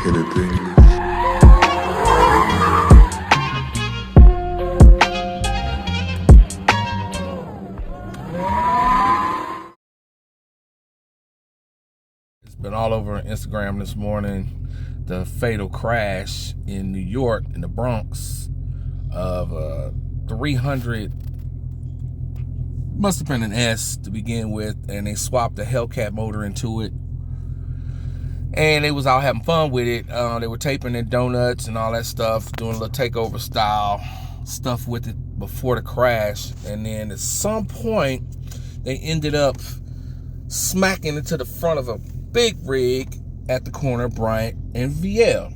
It's been all over Instagram this morning. The fatal crash in New York, in the Bronx, of 300, must have been an S to begin with, and they swapped the Hellcat motor into it. And they was out having fun with it. They were taping their donuts and all that stuff, doing a little takeover style stuff with it before the crash. And then at some point, they ended up smacking into the front of a big rig at the corner of Bryant and VL.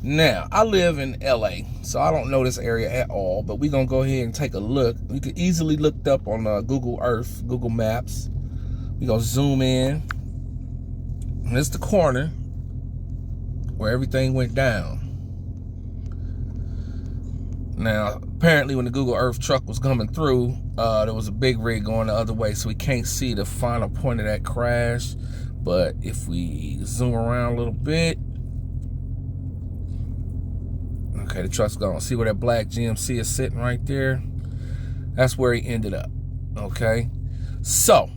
Now, I live in LA, so I don't know this area at all, but we're going to go ahead and take a look. You can easily look it up on Google Earth, Google Maps. We're going to zoom in. And it's the corner where everything went down. Now, apparently when the Google Earth truck was coming through, there was a big rig going the other way, so we can't see the final point of that crash. But if we zoom around a little bit, okay, the truck's gone. See where that black GMC is sitting right there? That's where he ended up, okay? So,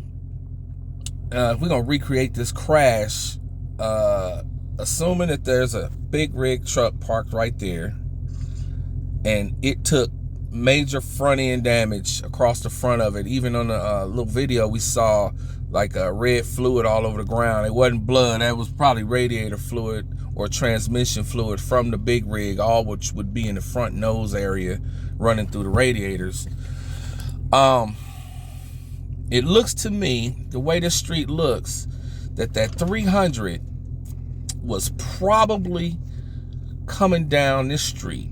we're going to recreate this crash, assuming that there's a big rig truck parked right there, and it took major front end damage across the front of it. Even on the little video, we saw like a red fluid all over the ground. It wasn't blood. That was probably radiator fluid or transmission fluid from the big rig, all which would be in the front nose area running through the radiators. It looks to me, the way this street looks, that 300 was probably coming down this street.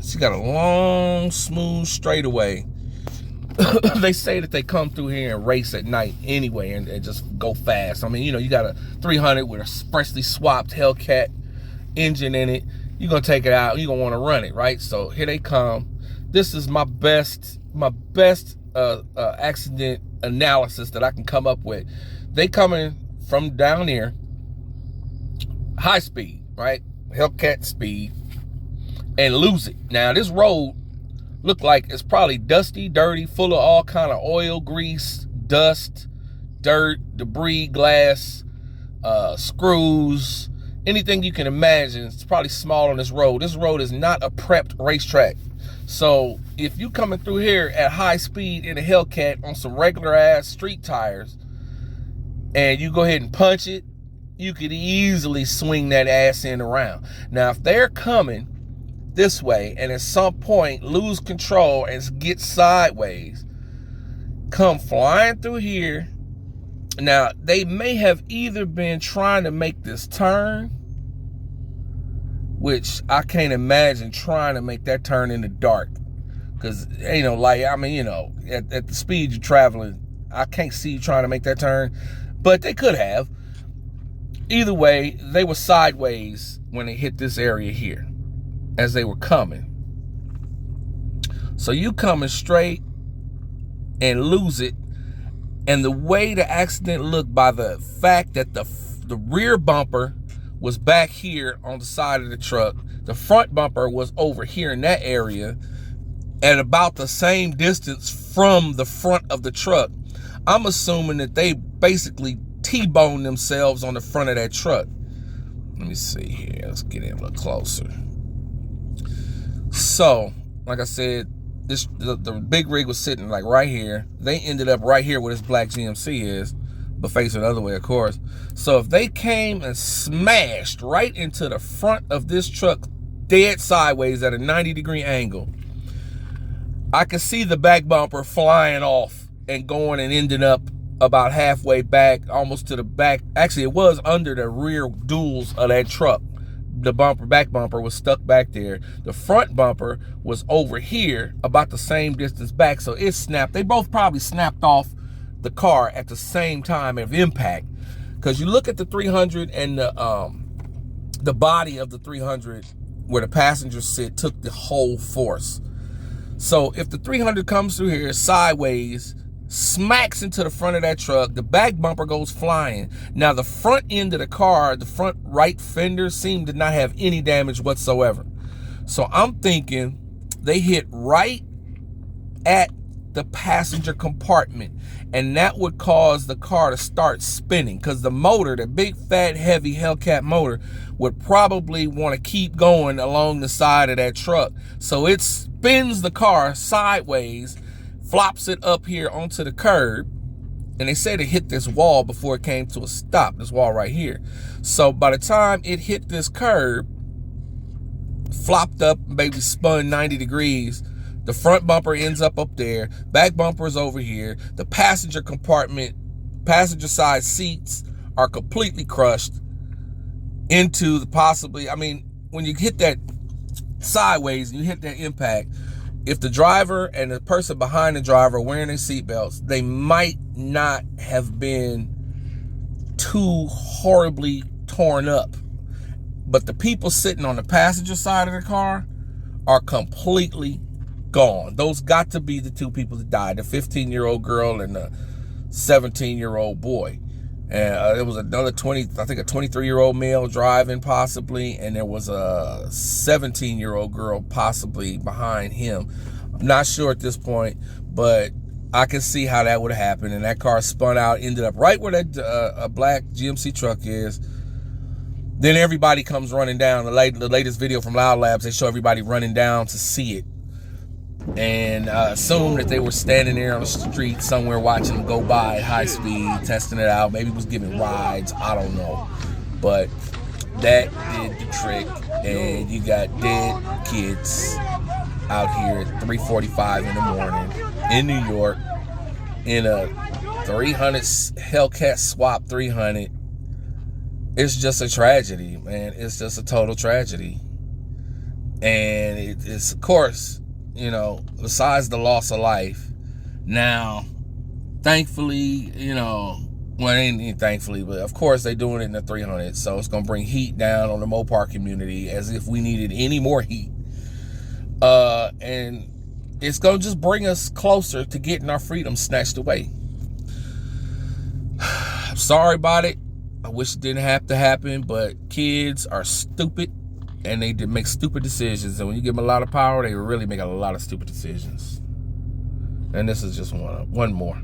She got a long, smooth straightaway. They say that they come through here and race at night anyway and just go fast. I mean, you know, you got a 300 with a freshly swapped Hellcat engine in it. You're going to take it out. You're going to want to run it, right? So here they come. This is my best accident analysis that I can come up with. They coming from down here, high speed, right? Hellcat speed, and lose it. Now, this road look like it's probably dusty, dirty, full of all kind of oil, grease, dust, dirt, debris, glass, screws, anything you can imagine. It's probably small on this road. This road is not a prepped racetrack. So if you coming through here at high speed in a Hellcat on some regular ass street tires, and you go ahead and punch it, you could easily swing that ass end around. Now, if they're coming this way and at some point lose control and get sideways, come flying through here. Now, they may have either been trying to make this turn, which I can't imagine trying to make that turn in the dark, because ain't no light. I mean, you know, at the speed you're traveling, I can't see you trying to make that turn, but they could have. Either way, they were sideways when they hit this area here as they were coming. So you coming straight and lose it. And the way the accident looked, by the fact that the rear bumper was back here on the side of the truck, the front bumper was over here in that area at about the same distance from the front of the truck. I'm assuming that they basically T-boned themselves on the front of that truck. Let me see here. Let's get in a little closer. So, like I said, the big rig was sitting like right here. They ended up right here where this black GMC is, but facing the other way, of course. So if they came and smashed right into the front of this truck, dead sideways at a 90-degree angle, I could see the back bumper flying off and going and ending up about halfway back, almost to the back. Actually, it was under the rear duals of that truck. The back bumper was stuck back there. The front bumper was over here, about the same distance back, so it snapped. They both probably snapped off the car at the same time of impact, because you look at the 300 and the body of the 300 where the passengers sit took the whole force. So if the 300 comes through here sideways smacks into the front of that truck. The back bumper goes flying. Now, the front end of the car, the front right fender, seemed to not have any damage whatsoever. So I'm thinking they hit right at the passenger compartment, and that would cause the car to start spinning, because the motor, the big fat heavy Hellcat motor, would probably want to keep going along the side of that truck. So it spins the car sideways, flops it up here onto the curb, and they said it hit this wall before it came to a stop, this wall right here. So by the time it hit this curb, flopped up, maybe spun 90 degrees, the front bumper ends up there, back bumper is over here, the passenger compartment, passenger side seats are completely crushed into the possibly, I mean, when you hit that sideways, you hit that impact, if the driver and the person behind the driver wearing their seatbelts, they might not have been too horribly torn up. But the people sitting on the passenger side of the car are completely gone. Those got to be the two people that died, the 15-year-old girl and the 17-year-old boy. And it was another 23-year-old male driving possibly, and there was a 17-year-old girl possibly behind him. I'm not sure at this point, but I can see how that would have happened. And that car spun out, ended up right where that a black GMC truck is. Then everybody comes running down. The latest video from Loud Labs, they show everybody running down to see it, and assume that they were standing there on the street somewhere watching them go by at high speed, testing it out. Maybe it was giving rides, I don't know. But that did the trick, and you got dead kids out here at 3:45 in the morning in New York in a 300 Hellcat Swap 300. It's just a tragedy, man. It's just a total tragedy. And it's, of course, you know, besides the loss of life, now, thankfully, you know, well, it ain't thankfully, but of course they're doing it in the 300, so it's going to bring heat down on the Mopar community as if we needed any more heat. And it's going to just bring us closer to getting our freedom snatched away. I'm sorry about it. I wish it didn't have to happen, but kids are stupid, and they make stupid decisions. And when you give them a lot of power, they really make a lot of stupid decisions. And this is just one more.